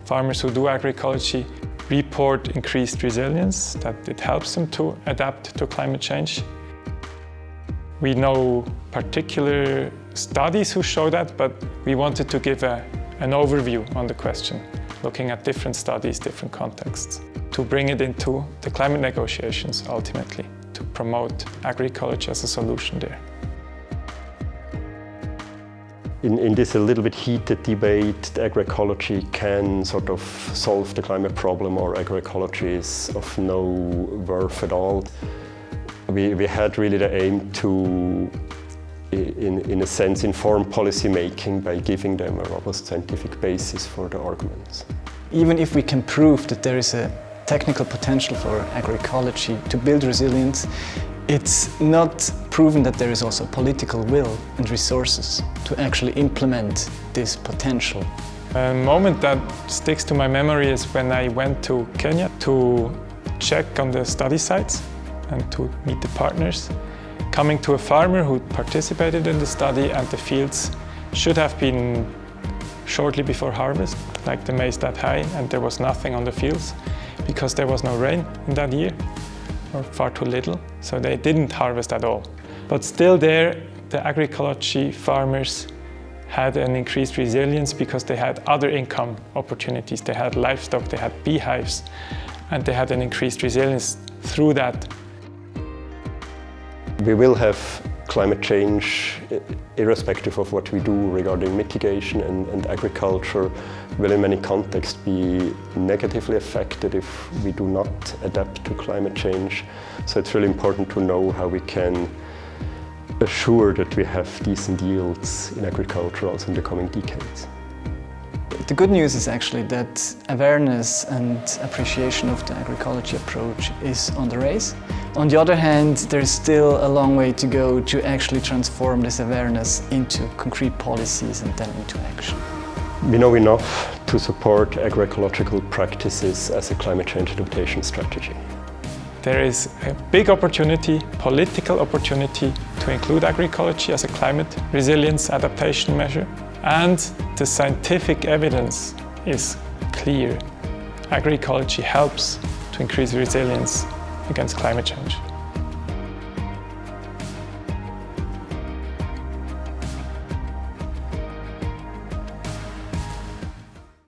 Farmers who do agroecology report increased resilience, that it helps them to adapt to climate change. We know particular studies who show that, but we wanted to give an overview on the question, looking at different studies, different contexts, to bring it into the climate negotiations ultimately, to promote agroecology as a solution there. In this a little bit heated debate, agroecology can sort of solve the climate problem, or agroecology is of no worth at all. We had really the aim to, in a sense, inform policy making by giving them a robust scientific basis for the arguments. Even if we can prove that there is a technical potential for agroecology to build resilience, it's not proven that there is also political will and resources to actually implement this potential. A moment that sticks to my memory is when I went to Kenya to check on the study sites and to meet the partners. Coming to a farmer who participated in the study, and the fields should have been shortly before harvest, like the maize that high, and there was nothing on the fields because there was no rain in that year, or far too little, so they didn't harvest at all. But still there, the agroecology farmers had an increased resilience because they had other income opportunities. They had livestock, they had beehives, and they had an increased resilience through that. We will have climate change, irrespective of what we do regarding mitigation, and agriculture will in many contexts be negatively affected if we do not adapt to climate change. So it's really important to know how we can assure that we have decent yields in agriculture also in the coming decades. The good news is actually that awareness and appreciation of the agroecology approach is on the rise. On the other hand, there's still a long way to go to actually transform this awareness into concrete policies and then into action. We know enough to support agroecological practices as a climate change adaptation strategy. There is a big opportunity, political opportunity, to include agroecology as a climate resilience adaptation measure. And the scientific evidence is clear. Agroecology helps to increase resilience against climate change.